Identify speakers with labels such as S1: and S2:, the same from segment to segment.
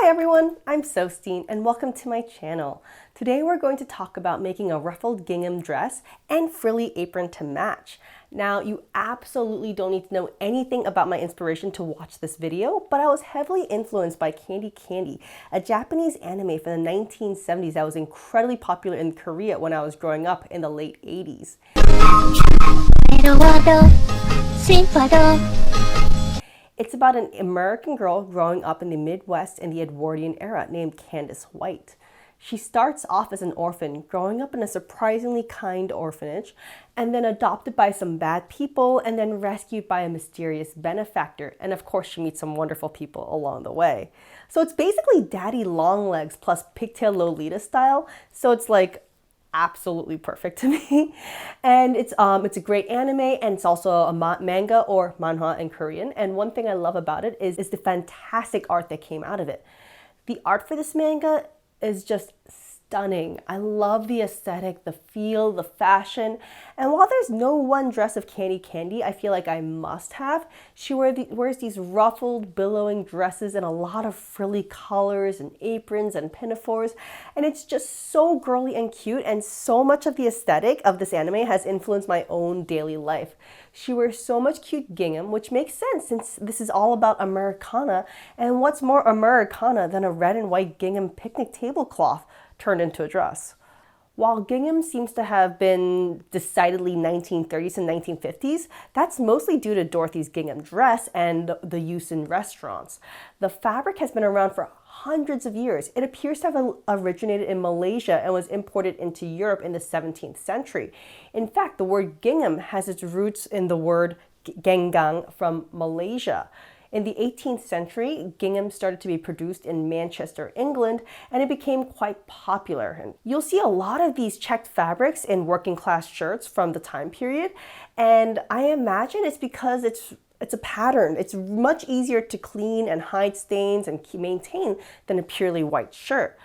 S1: Hi everyone, I'm Sostine and welcome to my channel. Today we're going to talk about making a ruffled gingham dress and frilly apron to match. Now you absolutely don't need to know anything about my inspiration to watch this video, but I was heavily influenced by Candy Candy, a Japanese anime from the 1970s that was incredibly popular in Korea when I was growing up in the late 80s. It's about an American girl growing up in the Midwest in the Edwardian era named Candace White. She starts off as an orphan, growing up in a surprisingly kind orphanage, and then adopted by some bad people, and then rescued by a mysterious benefactor. And of course, she meets some wonderful people along the way. So it's basically Daddy Longlegs plus Pigtail Lolita style. So it's like absolutely perfect to me. And it's a great anime, and it's also a manga or manhwa in Korean. And one thing I love about it is the fantastic art that came out of it. The art for this manga is just stunning. I love the aesthetic, the feel, the fashion. And while there's no one dress of Candy Candy I feel like I must have, she wears these ruffled, billowing dresses and a lot of frilly collars and aprons and pinafores. And it's just so girly and cute, and so much of the aesthetic of this anime has influenced my own daily life. She wears so much cute gingham, which makes sense since this is all about Americana. And what's more Americana than a red and white gingham picnic tablecloth turned into a dress? While gingham seems to have been decidedly 1930s and 1950s, that's mostly due to Dorothy's gingham dress and the use in restaurants. The fabric has been around for hundreds of years. It appears to have originated in Malaysia and was imported into Europe in the 17th century. In fact, the word gingham has its roots in the word genggang from Malaysia. In the 18th century, gingham started to be produced in Manchester, England, and it became quite popular. And you'll see a lot of these checked fabrics in working class shirts from the time period, and I imagine it's because it's a pattern. It's much easier to clean and hide stains and maintain than a purely white shirt.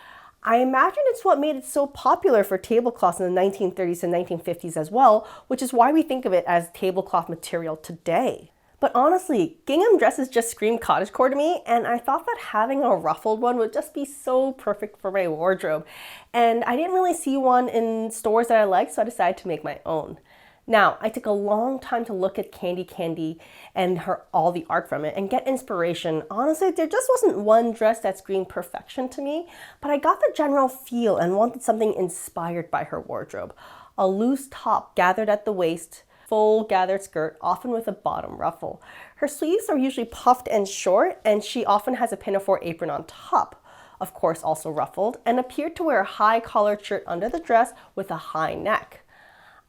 S1: I imagine it's what made it so popular for tablecloths in the 1930s and 1950s as well, which is why we think of it as tablecloth material today. But honestly, gingham dresses just scream cottagecore to me, and I thought that having a ruffled one would just be so perfect for my wardrobe. And I didn't really see one in stores that I liked, so I decided to make my own. Now, I took a long time to look at Candy Candy and all the art from it and get inspiration. Honestly, there just wasn't one dress that screamed perfection to me, but I got the general feel and wanted something inspired by her wardrobe. A loose top gathered at the waist, full gathered skirt, often with a bottom ruffle. Her sleeves are usually puffed and short, and she often has a pinafore apron on top, of course also ruffled, and appeared to wear a high collared shirt under the dress with a high neck.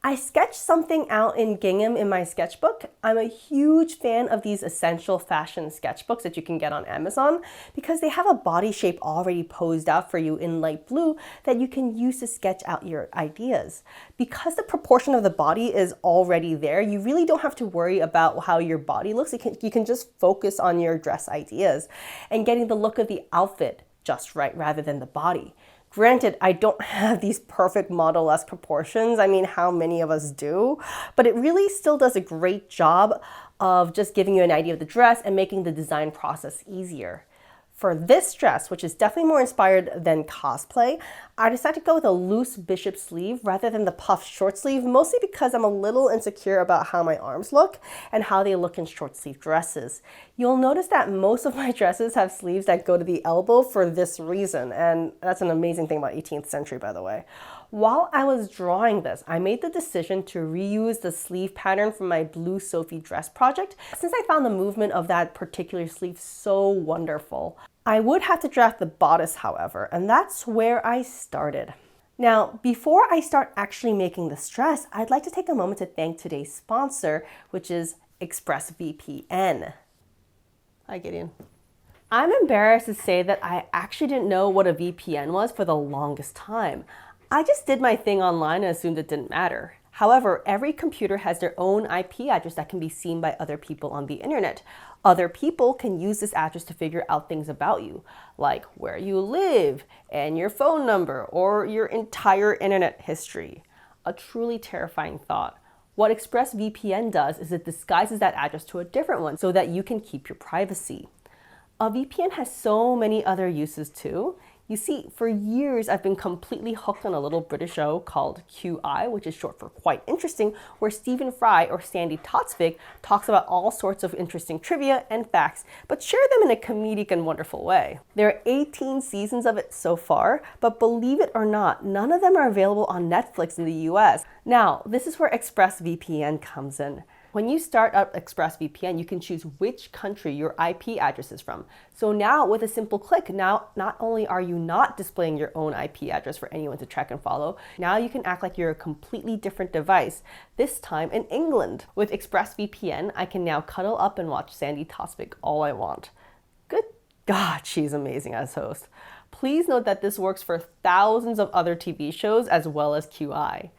S1: I sketched something out in gingham in my sketchbook. I'm a huge fan of these essential fashion sketchbooks that you can get on Amazon because they have a body shape already posed out for you in light blue that you can use to sketch out your ideas. Because the proportion of the body is already there, you really don't have to worry about how your body looks. You can just focus on your dress ideas and getting the look of the outfit just right rather than the body. Granted, I don't have these perfect model-esque proportions. I mean, how many of us do? But it really still does a great job of just giving you an idea of the dress and making the design process easier. For this dress, which is definitely more inspired than cosplay, I decided to go with a loose bishop sleeve rather than the puffed short sleeve, mostly because I'm a little insecure about how my arms look and how they look in short sleeve dresses. You'll notice that most of my dresses have sleeves that go to the elbow for this reason, and that's an amazing thing about 18th century, by the way. While I was drawing this, I made the decision to reuse the sleeve pattern from my Blue Sophie dress project since I found the movement of that particular sleeve so wonderful. I would have to draft the bodice, however, and that's where I started. Now, before I start actually making this dress, I'd like to take a moment to thank today's sponsor, which is ExpressVPN. Hi, Gideon. I'm embarrassed to say that I actually didn't know what a VPN was for the longest time. I just did my thing online and assumed it didn't matter. However, every computer has their own IP address that can be seen by other people on the internet. Other people can use this address to figure out things about you, like where you live and your phone number or your entire internet history. A truly terrifying thought. What ExpressVPN does is it disguises that address to a different one so that you can keep your privacy. A VPN has so many other uses too. You see, for years I've been completely hooked on a little British show called QI, which is short for Quite Interesting, where Stephen Fry or Sandy Totsvig talks about all sorts of interesting trivia and facts, but share them in a comedic and wonderful way. There are 18 seasons of it so far, but believe it or not, none of them are available on Netflix in the US. Now, this is where ExpressVPN comes in. When you start up ExpressVPN, you can choose which country your IP address is from. So now with a simple click, now not only are you not displaying your own IP address for anyone to track and follow, now you can act like you're a completely different device, this time in England. With ExpressVPN, I can now cuddle up and watch Sandy Tospic all I want. Good God, she's amazing as host. Please note that this works for thousands of other TV shows as well as QI.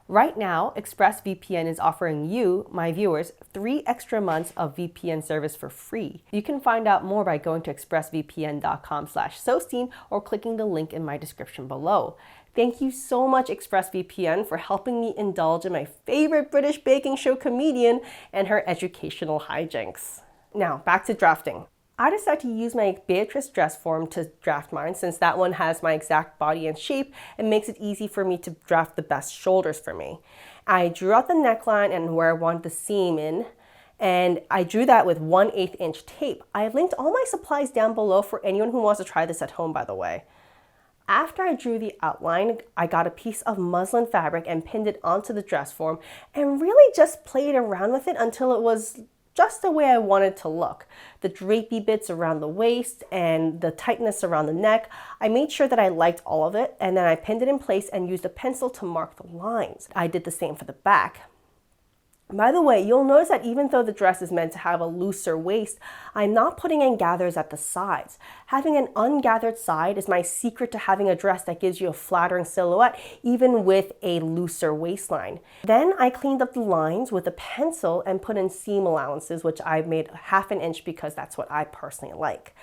S1: Right now, ExpressVPN is offering you, my viewers, 3 extra months of VPN service for free. You can find out more by going to expressvpn.com/Sosteen or clicking the link in my description below. Thank you so much, ExpressVPN, for helping me indulge in my favorite British baking show comedian and her educational hijinks. Now, back to drafting. I decided to use my Beatrice dress form to draft mine since that one has my exact body and shape and makes it easy for me to draft the best shoulders for me. I drew out the neckline and where I want the seam in, and I drew that with 1/8 inch tape. I linked all my supplies down below for anyone who wants to try this at home, by the way. After I drew the outline, I got a piece of muslin fabric and pinned it onto the dress form and really just played around with it until it was just the way I wanted to look. The drapey bits around the waist and the tightness around the neck, I made sure that I liked all of it, and then I pinned it in place and used a pencil to mark the lines. I did the same for the back. By the way, you'll notice that even though the dress is meant to have a looser waist, I'm not putting in gathers at the sides. Having an ungathered side is my secret to having a dress that gives you a flattering silhouette, even with a looser waistline. Then I cleaned up the lines with a pencil and put in seam allowances, which I made 1/2 inch because that's what I personally like.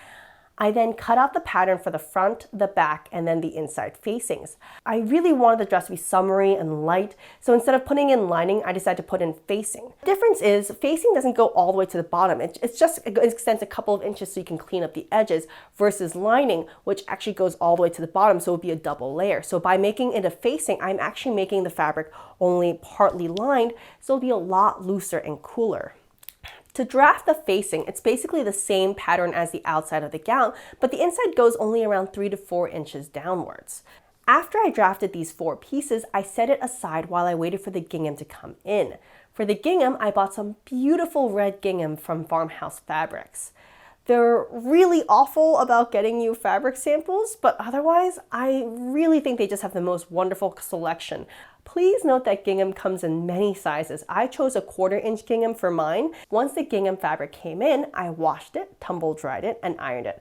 S1: I then cut out the pattern for the front, the back, and then the inside facings. I really wanted the dress to be summery and light, so instead of putting in lining, I decided to put in facing. The difference is facing doesn't go all the way to the bottom. It extends a couple of inches so you can clean up the edges, versus lining, which actually goes all the way to the bottom, so it would be a double layer. So by making it a facing, I'm actually making the fabric only partly lined, so it'll be a lot looser and cooler. To draft the facing, it's basically the same pattern as the outside of the gown, but the inside goes only around 3 to 4 inches downwards. After I drafted these 4 pieces, I set it aside while I waited for the gingham to come in. For the gingham, I bought some beautiful red gingham from Farmhouse Fabrics. They're really awful about getting you fabric samples, but otherwise, I really think they just have the most wonderful selection. Please note that gingham comes in many sizes. I chose a 1/4 inch gingham for mine. Once the gingham fabric came in, I washed it, tumble dried it, and ironed it.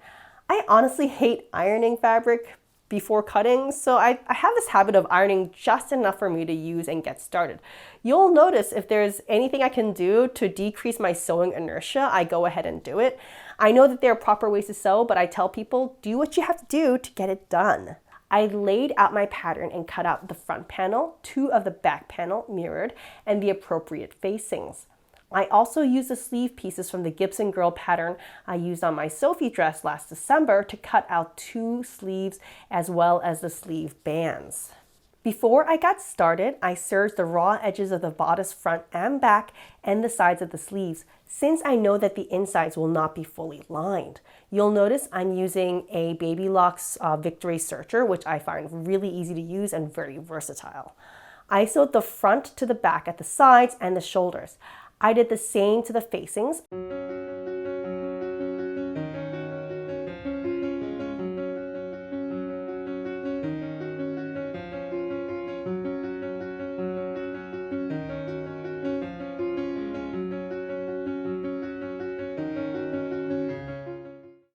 S1: I honestly hate ironing fabric before cutting, so I have this habit of ironing just enough for me to use and get started. You'll notice if there's anything I can do to decrease my sewing inertia, I go ahead and do it. I know that there are proper ways to sew, but I tell people, do what you have to do to get it done. I laid out my pattern and cut out the front panel, 2 of the back panel mirrored, and the appropriate facings. I also used the sleeve pieces from the Gibson Girl pattern I used on my Sophie dress last December to cut out 2 sleeves as well as the sleeve bands. Before I got started, I serged the raw edges of the bodice front and back and the sides of the sleeves, since I know that the insides will not be fully lined. You'll notice I'm using a Baby Locks Victory Searcher, which I find really easy to use and very versatile. I sewed the front to the back at the sides and the shoulders. I did the same to the facings.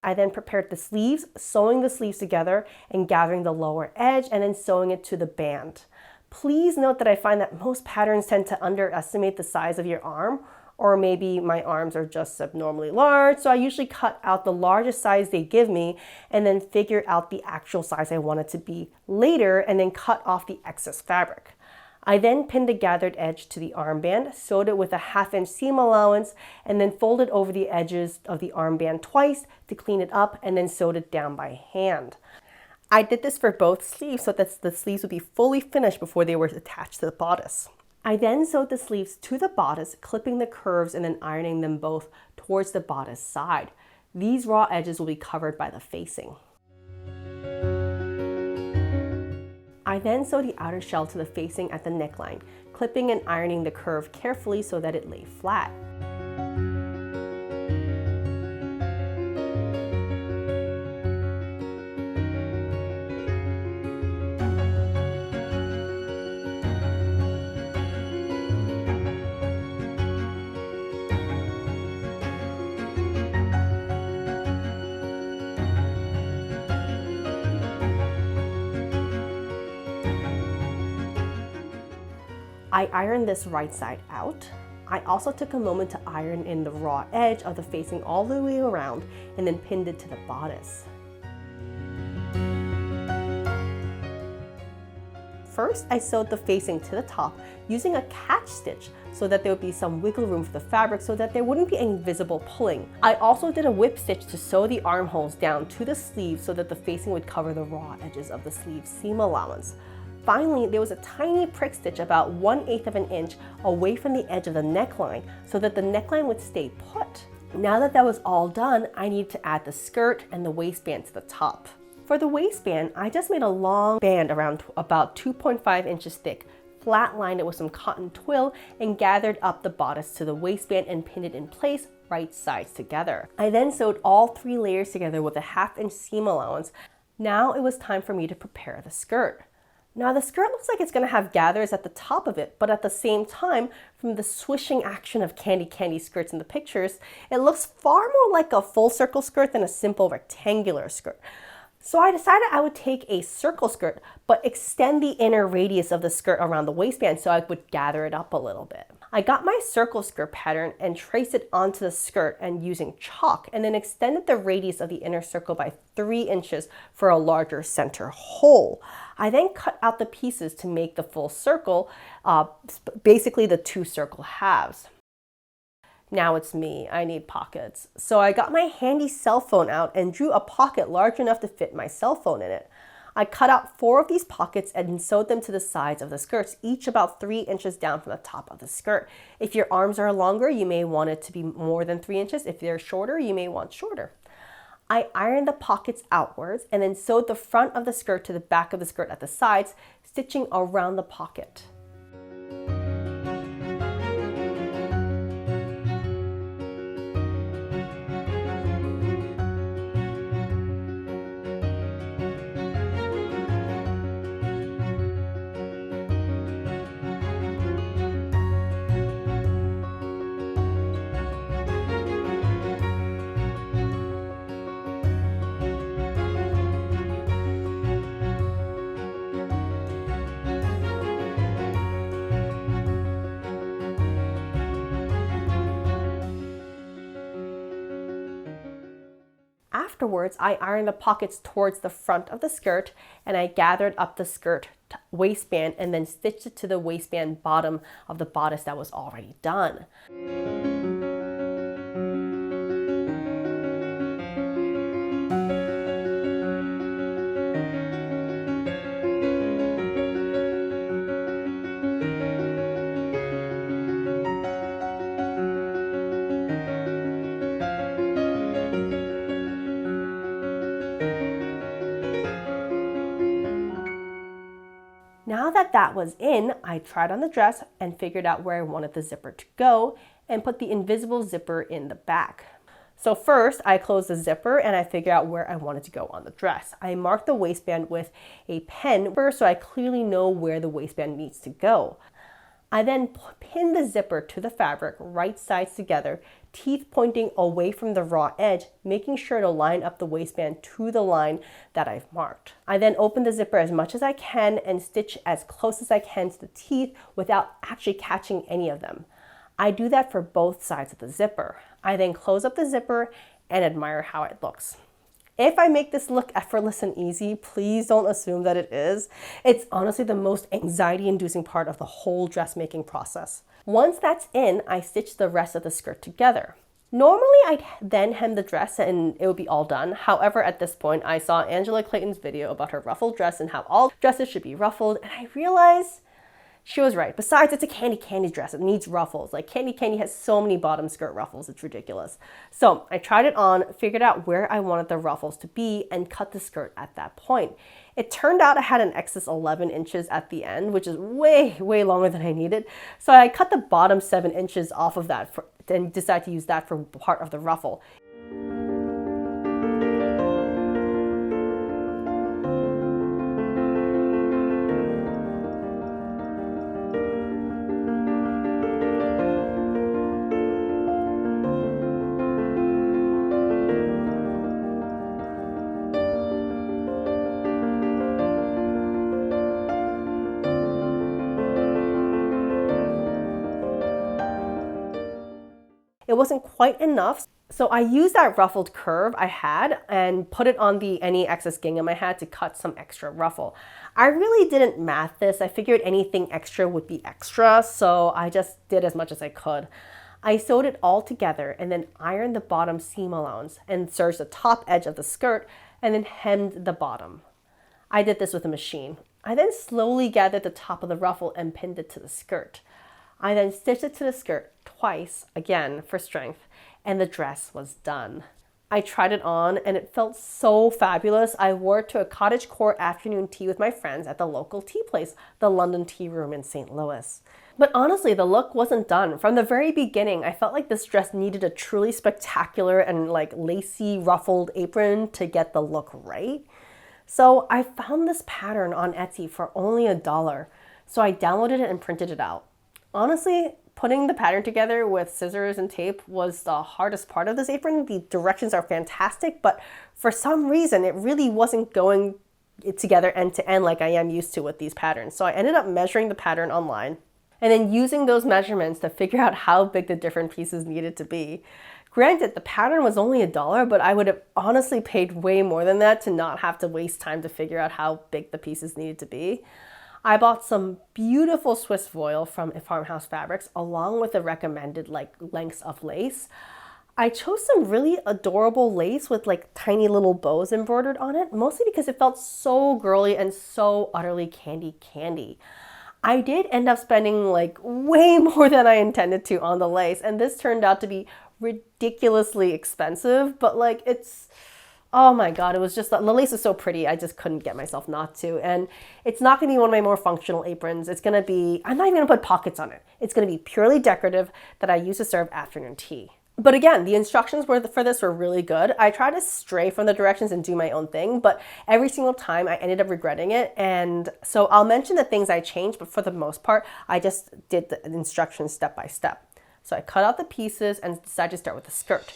S1: I then prepared the sleeves, sewing the sleeves together and gathering the lower edge and then sewing it to the band. Please note that I find that most patterns tend to underestimate the size of your arm, or maybe my arms are just abnormally large, so I usually cut out the largest size they give me and then figure out the actual size I want it to be later and then cut off the excess fabric. I then pinned the gathered edge to the armband, sewed it with a 1/2 inch seam allowance, and then folded over the edges of the armband twice to clean it up, and then sewed it down by hand. I did this for both sleeves so that the sleeves would be fully finished before they were attached to the bodice. I then sewed the sleeves to the bodice, clipping the curves and then ironing them both towards the bodice side. These raw edges will be covered by the facing. I then sewed the outer shell to the facing at the neckline, clipping and ironing the curve carefully so that it lay flat. I ironed this right side out. I also took a moment to iron in the raw edge of the facing all the way around and then pinned it to the bodice. First, I sewed the facing to the top using a catch stitch so that there would be some wiggle room for the fabric so that there wouldn't be any visible pulling. I also did a whip stitch to sew the armholes down to the sleeve so that the facing would cover the raw edges of the sleeve seam allowance. Finally, there was a tiny prick stitch about 1/8 of an inch away from the edge of the neckline so that the neckline would stay put. Now that was all done, I needed to add the skirt and the waistband to the top. For the waistband, I just made a long band around about 2.5 inches thick, flat-lined it with some cotton twill, and gathered up the bodice to the waistband and pinned it in place right sides together. I then sewed all 3 layers together with a 1/2 inch seam allowance. Now it was time for me to prepare the skirt. Now the skirt looks like it's going to have gathers at the top of it, but at the same time, from the swishing action of candy skirts in the pictures, it looks far more like a full circle skirt than a simple rectangular skirt. So I decided I would take a circle skirt, but extend the inner radius of the skirt around the waistband so I would gather it up a little bit. I got my circle skirt pattern and traced it onto the skirt and using chalk, and then extended the radius of the inner circle by 3 inches for a larger center hole. I then cut out the pieces to make the full circle, basically the 2 circle halves. Now it's me, I need pockets. So I got my handy cell phone out and drew a pocket large enough to fit my cell phone in it. I cut out 4 of these pockets and sewed them to the sides of the skirts, each about 3 inches down from the top of the skirt. If your arms are longer, you may want it to be more than 3 inches. If they're shorter, you may want shorter. I ironed the pockets outwards and then sewed the front of the skirt to the back of the skirt at the sides, stitching around the pocket. Afterwards, I ironed the pockets towards the front of the skirt and I gathered up the skirt waistband and then stitched it to the waistband bottom of the bodice that was already done. Now that was in, I tried on the dress and figured out where I wanted the zipper to go and put the invisible zipper in the back. So first I closed the zipper and I figured out where I wanted to go on the dress. I marked the waistband with a pen so I clearly know where the waistband needs to go. I then pinned the zipper to the fabric right sides together, teeth pointing away from the raw edge, making sure to line up the waistband to the line that I've marked. I then opened the zipper as much as I can and stitch as close as I can to the teeth without actually catching any of them. I do that for both sides of the zipper. I then close up the zipper and admire how it looks. If I make this look effortless and easy, please don't assume that it is. It's honestly the most anxiety-inducing part of the whole dressmaking process. Once that's in, I stitch the rest of the skirt together. Normally, I'd then hem the dress and it would be all done. However, at this point, I saw Angela Clayton's video about her ruffled dress and how all dresses should be ruffled, and I realized she was right. Besides, it's a candy dress. It needs ruffles. Like candy has so many bottom skirt ruffles. It's ridiculous. So I tried it on, figured out where I wanted the ruffles to be, and cut the skirt at that point. It turned out I had an excess 11 inches at the end, which is way longer than I needed. So I cut the bottom 7 inches off of that and decided to use that for part of the ruffle. It wasn't quite enough, so I used that ruffled curve I had and put it on any excess gingham I had to cut some extra ruffle. I really didn't math this. I figured anything extra would be extra, so I just did as much as I could. I sewed it all together and then ironed the bottom seam allowance and serged the top edge of the skirt and then hemmed the bottom. I did this with a machine. I then slowly gathered the top of the ruffle and pinned it to the skirt. I then stitched it to the skirt twice, again for strength, and the dress was done. I tried it on and it felt so fabulous. I wore it to a Cottagecore afternoon tea with my friends at the local tea place, the London Tea Room in St. Louis. But honestly, the look wasn't done. From the very beginning, I felt like this dress needed a truly spectacular and lacy ruffled apron to get the look right. So I found this pattern on Etsy for only $1. So I downloaded it and printed it out. Honestly, putting the pattern together with scissors and tape was the hardest part of this apron. The directions are fantastic, but for some reason, it really wasn't going together end to end like I am used to with these patterns. So I ended up measuring the pattern online and then using those measurements to figure out how big the different pieces needed to be. Granted, the pattern was only $1, but I would have honestly paid way more than that to not have to waste time to figure out how big the pieces needed to be. I bought some beautiful Swiss voile from Farmhouse Fabrics along with the recommended lengths of lace. I chose some really adorable lace with tiny little bows embroidered on it, mostly because it felt so girly and so utterly candy. I did end up spending way more than I intended to on the lace, and this turned out to be ridiculously expensive, but it's, oh my God, it was just, the lace is so pretty, I just couldn't get myself not to. And it's not gonna be one of my more functional aprons. It's gonna be, I'm not even gonna put pockets on it. It's gonna be purely decorative that I use to serve afternoon tea. But again, the instructions for this were really good. I tried to stray from the directions and do my own thing, but every single time I ended up regretting it. And so I'll mention the things I changed, but for the most part, I just did the instructions step by step. So I cut out the pieces and decided to start with the skirt.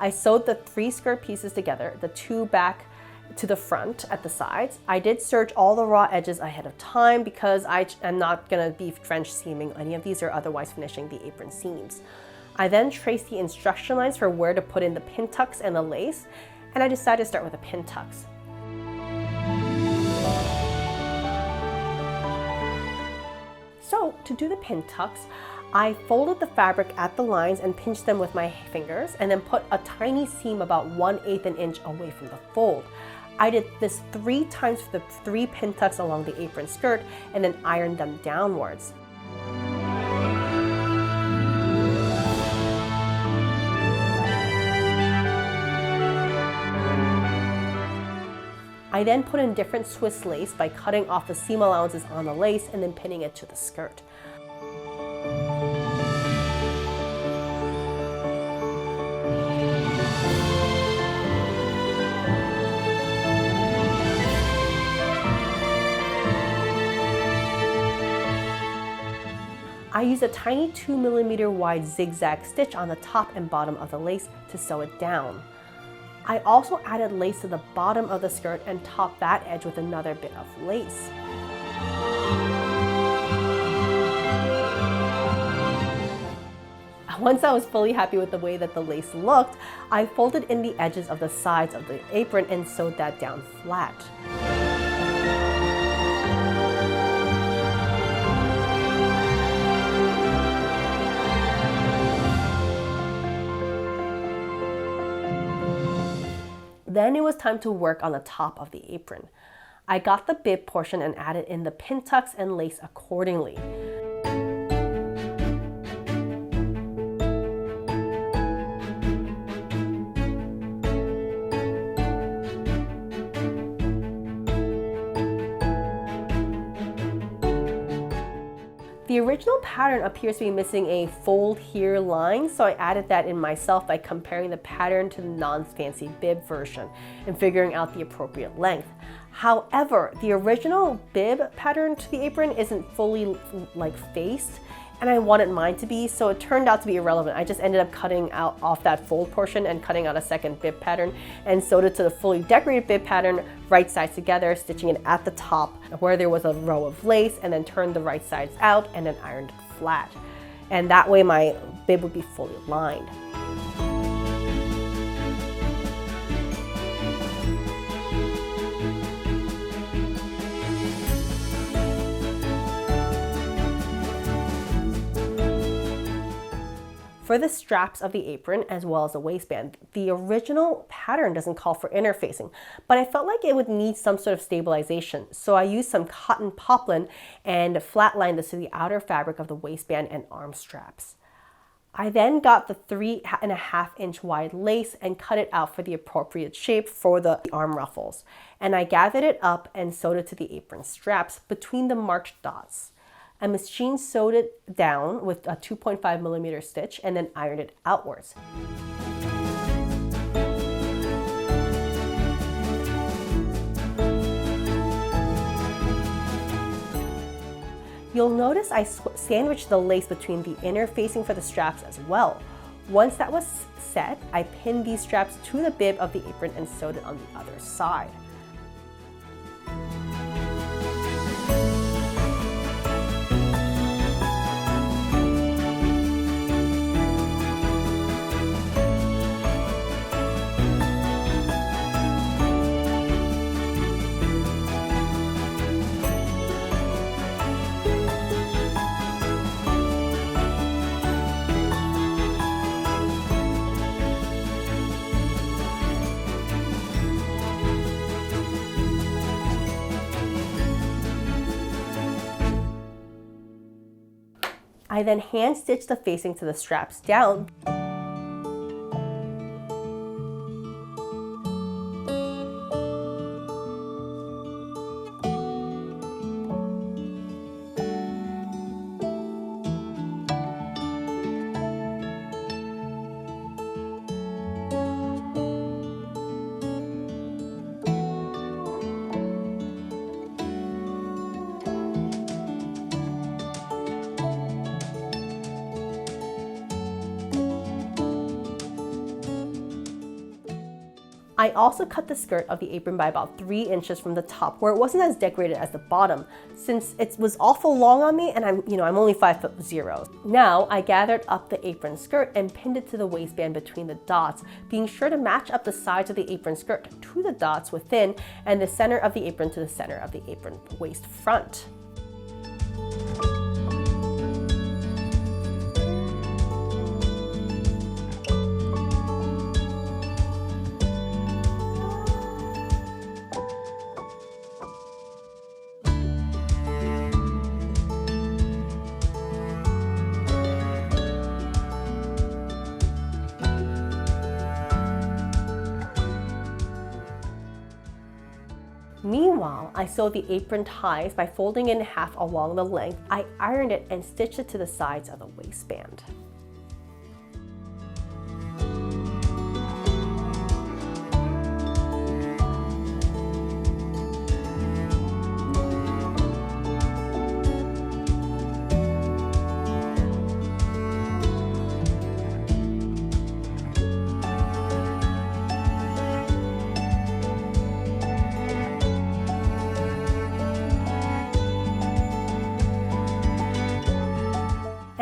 S1: I sewed the 3 skirt pieces together, the 2 back to the front at the sides. I did serge all the raw edges ahead of time because I am not gonna be French seaming any of these or otherwise finishing the apron seams. I then traced the instruction lines for where to put in the pin tucks and the lace, and I decided to start with the pin tucks. So to do the pin tucks, I folded the fabric at the lines and pinched them with my fingers and then put a tiny seam about 1/8 an inch away from the fold. I did this 3 times for the 3 pin tucks along the apron skirt and then ironed them downwards. I then put in different Swiss lace by cutting off the seam allowances on the lace and then pinning it to the skirt. I used a tiny 2mm wide zigzag stitch on the top and bottom of the lace to sew it down. I also added lace to the bottom of the skirt and topped that edge with another bit of lace. Once I was fully happy with the way that the lace looked, I folded in the edges of the sides of the apron and sewed that down flat. Then it was time to work on the top of the apron. I got the bib portion and added in the pin tucks and lace accordingly. The original pattern appears to be missing a fold here line, so I added that in myself by comparing the pattern to the non-fancy bib version and figuring out the appropriate length. However, the original bib pattern to the apron isn't fully faced, and I wanted mine to be, so it turned out to be irrelevant. I just ended up cutting off that fold portion and cutting out a second bib pattern and sewed it to the fully decorated bib pattern, right sides together, stitching it at the top where there was a row of lace, and then turned the right sides out and then ironed it flat. And that way my bib would be fully lined. For the straps of the apron, as well as the waistband, the original pattern doesn't call for interfacing, but I felt like it would need some sort of stabilization. So I used some cotton poplin and flatlined this to the outer fabric of the waistband and arm straps. I then got the 3.5-inch wide lace and cut it out for the appropriate shape for the arm ruffles. And I gathered it up and sewed it to the apron straps between the marked dots. I machine sewed it down with a 2.5mm stitch and then ironed it outwards. You'll notice I sandwiched the lace between the inner facing for the straps as well. Once that was set, I pinned these straps to the bib of the apron and sewed it on the other side. I then hand stitched the facing to the straps down. I also cut the skirt of the apron by about 3 inches from the top, where it wasn't as decorated as the bottom, since it was awful long on me and I'm only 5'0". Now I gathered up the apron skirt and pinned it to the waistband between the dots, being sure to match up the sides of the apron skirt to the dots within and the center of the apron to the center of the apron waist front. Meanwhile, I sewed the apron ties by folding in half along the length. I ironed it and stitched it to the sides of the waistband.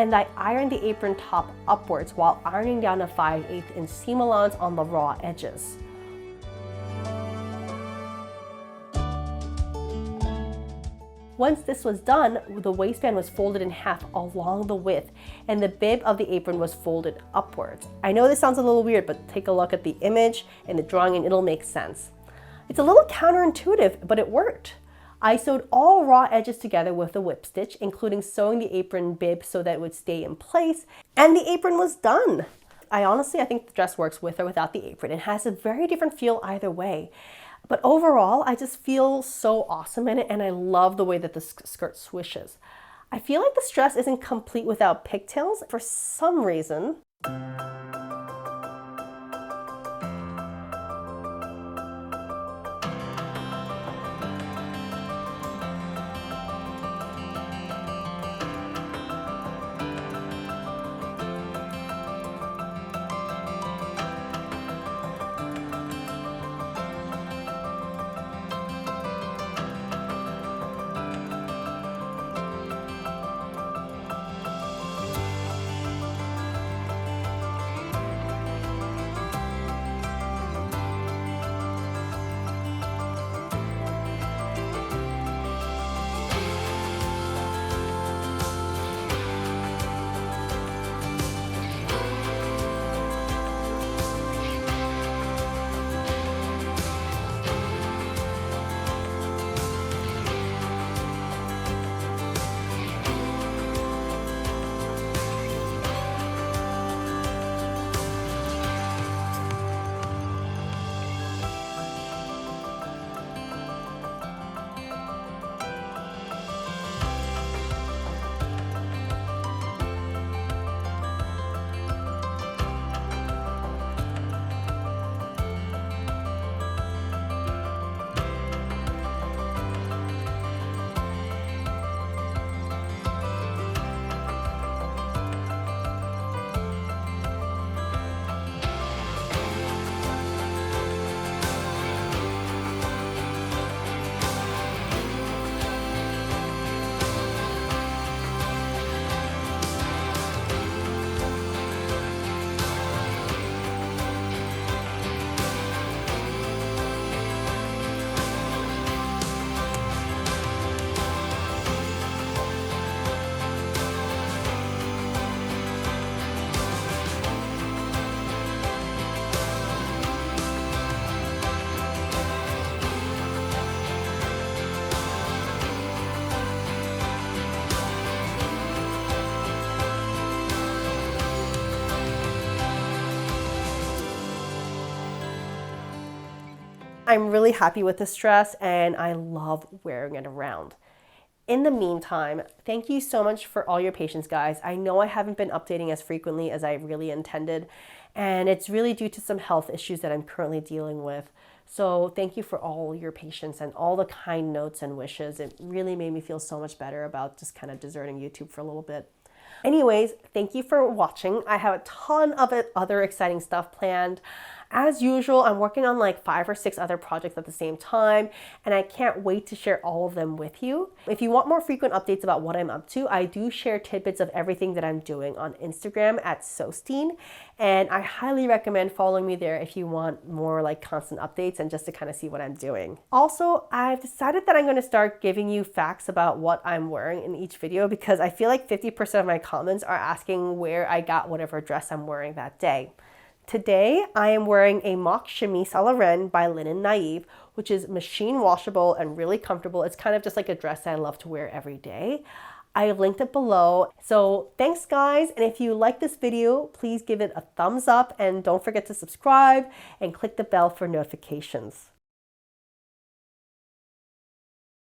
S1: and I ironed the apron top upwards while ironing down a 5/8 inch seam allowance on the raw edges. Once this was done, the waistband was folded in half along the width, and the bib of the apron was folded upwards. I know this sounds a little weird, but take a look at the image and the drawing and it'll make sense. It's a little counterintuitive, but it worked. I sewed all raw edges together with a whip stitch, including sewing the apron bib so that it would stay in place, and the apron was done. I think the dress works with or without the apron. It has a very different feel either way. But overall, I just feel so awesome in it, and I love the way that the skirt swishes. I feel like this dress isn't complete without pigtails for some reason. I'm really happy with this dress and I love wearing it around. In the meantime, thank you so much for all your patience, guys. I know I haven't been updating as frequently as I really intended, and it's really due to some health issues that I'm currently dealing with. So thank you for all your patience and all the kind notes and wishes. It really made me feel so much better about just kind of deserting YouTube for a little bit. Anyways, thank you for watching. I have a ton of other exciting stuff planned. As usual, I'm working on like 5 or 6 other projects at the same time, and I can't wait to share all of them with you. If you want more frequent updates about what I'm up to, I do share tidbits of everything that I'm doing on Instagram at Sosteen, and I highly recommend following me there if you want more like constant updates and just to kind of see what I'm doing. Also, I've decided that I'm going to start giving you facts about what I'm wearing in each video because I feel like 50% of my comments are asking where I got whatever dress I'm wearing that day. Today, I am wearing a mock chemise à la reine by Linen Naive, which is machine washable and really comfortable. It's kind of just like a dress that I love to wear every day. I have linked it below. So thanks, guys. And if you like this video, please give it a thumbs up and don't forget to subscribe and click the bell for notifications.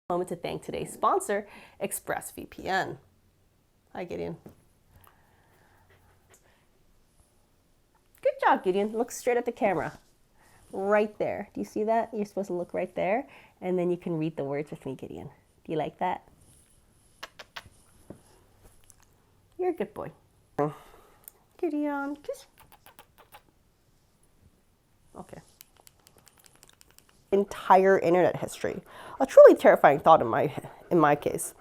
S1: Moment to thank today's sponsor, ExpressVPN. Hi, Gideon. Good job, Gideon. Look straight at the camera. Right there. Do you see that? You're supposed to look right there, and then you can read the words with me, Gideon. Do you like that? You're a good boy. Gideon, kiss. Okay. Entire internet history. A truly terrifying thought in my case.